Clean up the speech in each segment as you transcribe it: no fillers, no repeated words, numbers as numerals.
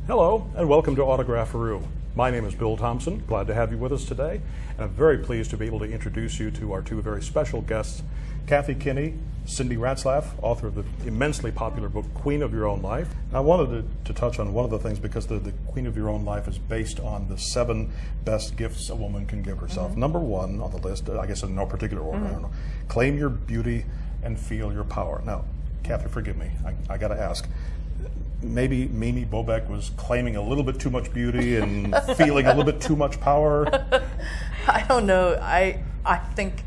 Hello, and welcome to Autographaroo. My name is Bill Thompson. Glad to have you with us today, and I'm very pleased to be able to introduce you to our two very special guests, Kathy Kinney, Cindy Ratzlaff, author of the immensely popular book, Queen of Your Own Life. And I wanted to touch on one of the things because the Queen of Your Own Life is based on the 7 best gifts a woman can give herself. Mm-hmm. Number 1 on the list, I guess in no particular order, I don't know, claim your beauty and feel your power. Now, Kathy, forgive me, I got to ask. Maybe Mimi Bobek was claiming a little bit too much beauty and feeling a little bit too much power? I don't know. I think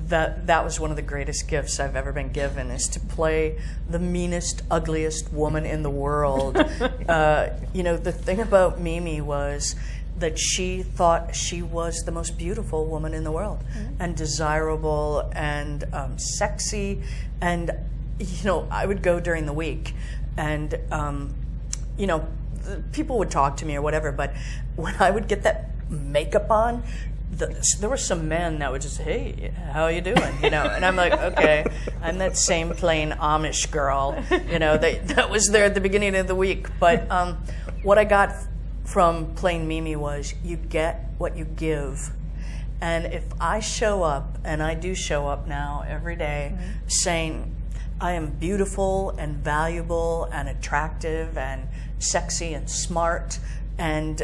that was one of the greatest gifts I've ever been given, is to play the meanest, ugliest woman in the world. You know, the thing about Mimi was that she thought she was the most beautiful woman in the world, and desirable and sexy. And, you know, I would go during the week and, you know, people would talk to me or whatever, but when I would get that makeup on, there were some men that would just, hey, how are you doing? You know, and I'm like, okay, I'm that same plain Amish girl, you know, that was there at the beginning of the week. But what I got from playing Mimi was, you get what you give. And if I show up, and I do show up now every day, saying, I am beautiful and valuable and attractive and sexy and smart, and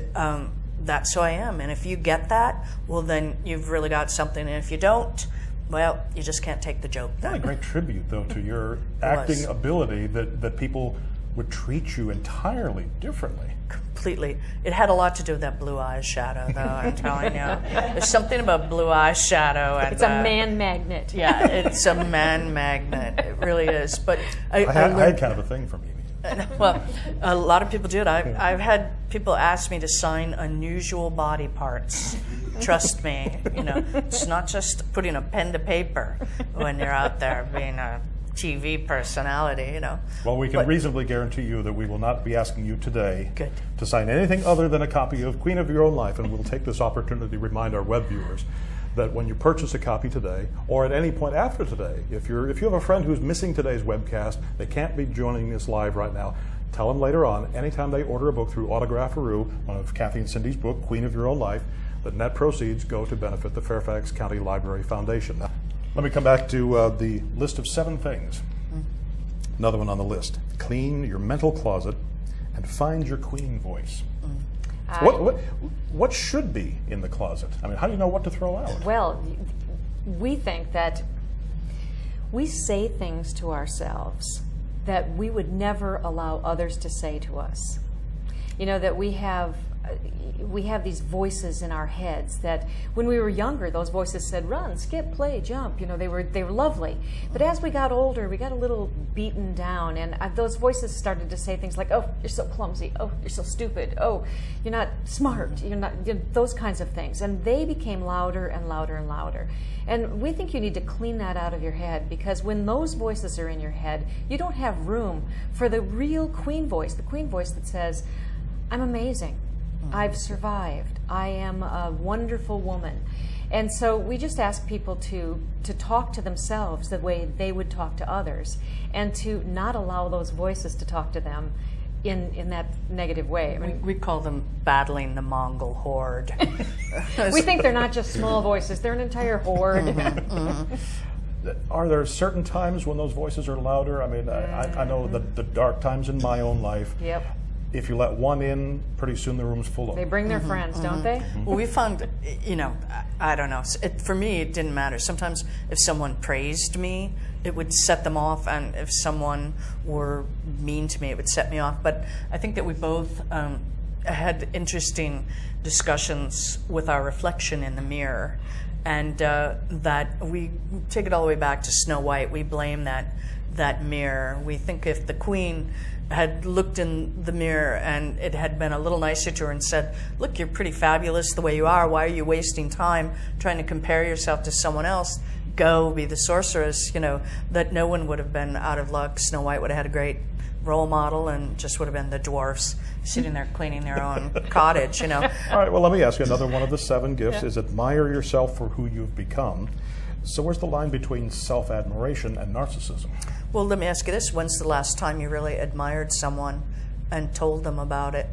that's who I am. And if you get that, well, then you've really got something. And if you don't, well, you just can't take the joke. What a great tribute, though, to your acting ability, that people would treat you entirely differently. Completely. It had a lot to do with that blue eyeshadow, though, I'm telling you. There's something about blue eyeshadow. And, it's a man magnet. Yeah, it's a man magnet. It really is. But I had kind of a thing for Mimi. Well, a lot of people did. I've had people ask me to sign unusual body parts. Trust me, you know, it's not just putting a pen to paper when you're out there being a TV personality, you know. Well, we can reasonably guarantee you that we will not be asking you today Good. to sign anything other than a copy of Queen of Your Own Life, and we'll take this opportunity to remind our web viewers that when you purchase a copy today, or at any point after today, if you have a friend who's missing today's webcast, they can't be joining us live right now, tell them later on, anytime they order a book through Autographaroo, one of Kathy and Cindy's book, Queen of Your Own Life, the net proceeds go to benefit the Fairfax County Library Foundation. Now, let me come back to the list of 7 things. Another one on the list. Clean your mental closet and find your queen voice. What should be in the closet? I mean, how do you know what to throw out? Well, we think that we say things to ourselves that we would never allow others to say to us. You know, that we have these voices in our heads that when we were younger, those voices said, run, skip, play, jump. You know, they were lovely. But as we got older, we got a little beaten down, and those voices started to say things like, oh, you're so clumsy. Oh, you're so stupid. Oh, you're not smart. You're not, those kinds of things. And they became louder and louder and louder. And we think you need to clean that out of your head, because when those voices are in your head, you don't have room for the real queen voice, the queen voice that says, I'm amazing. I've survived. I am a wonderful woman. And so we just ask people to talk to themselves the way they would talk to others, and to not allow those voices to talk to them in that negative way. I mean, we call them battling the Mongol horde. We think they're not just small voices, they're an entire horde. Are there certain times when those voices are louder? I mean, I know the dark times in my own life. Yep. If you let one in, pretty soon the room's full of them. They bring their friends, don't they? Well, we found, you know, I don't know. For me, it didn't matter. Sometimes if someone praised me, it would set them off, and if someone were mean to me, it would set me off. But I think that we both had interesting discussions with our reflection in the mirror, and that we take it all the way back to Snow White. We blame that mirror. We think if the queen had looked in the mirror and it had been a little nicer to her and said, look, you're pretty fabulous the way you are. Why are you wasting time trying to compare yourself to someone else? Go be the sorceress, you know, that no one would have been out of luck. Snow White would have had a great role model, and just would have been the dwarfs sitting there cleaning their own cottage, you know. All right, well, let me ask you, another one of the 7 gifts is admire yourself for who you've become. So where's the line between self-admiration and narcissism? Well, let me ask you this. When's the last time you really admired someone and told them about it?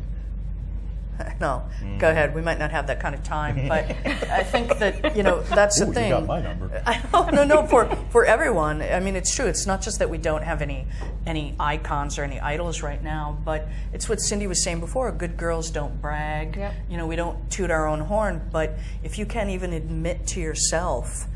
No, go ahead. We might not have that kind of time, but I think that, you know, that's the thing. You got my number. No, for everyone. I mean, it's true. It's not just that we don't have any icons or any idols right now, but it's what Cindy was saying before. Good girls don't brag. Yep. You know, we don't toot our own horn, but if you can't even admit to yourself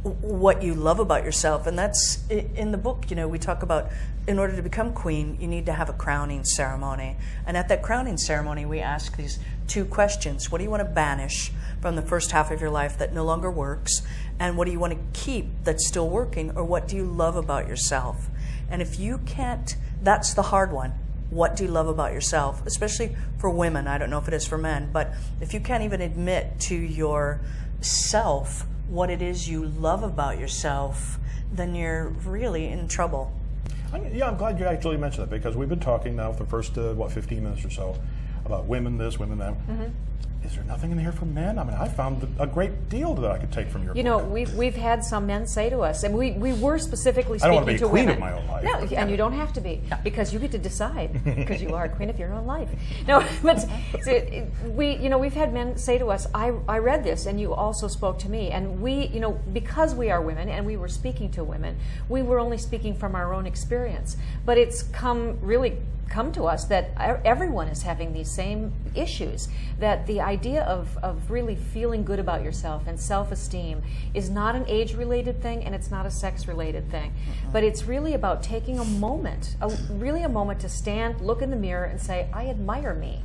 what you love about yourself, and that's in the book, you know, we talk about in order to become queen, you need to have a crowning ceremony. And at that crowning ceremony, we ask these two questions. What do you want to banish from the first half of your life that no longer works? And what do you want to keep that's still working? Or what do you love about yourself? And if you can't, that's the hard one. What do you love about yourself? Especially for women. I don't know if it is for men, but if you can't even admit to yourself what it is you love about yourself, then you're really in trouble. Yeah, I'm glad you actually mentioned that, because we've been talking now for the first, 15 minutes or so about women this, women that. Mm-hmm. Is there nothing in here for men? I mean, I found a great deal that I could take from your book. You know, we've had some men say to us, and we were specifically I don't speaking want to be a queen women. of my own life. No, and you don't have to be, because you get to decide, because you are a queen of your own life. No, but we've had men say to us, I read this, and you also spoke to me, and we, you know, because we are women, and we were speaking to women, we were only speaking from our own experience. But it's come to us that everyone is having these same issues, that the idea of really feeling good about yourself and self-esteem is not an age-related thing, and it's not a sex-related thing. But it's really about taking a moment, really a moment to stand, look in the mirror and say, I admire me.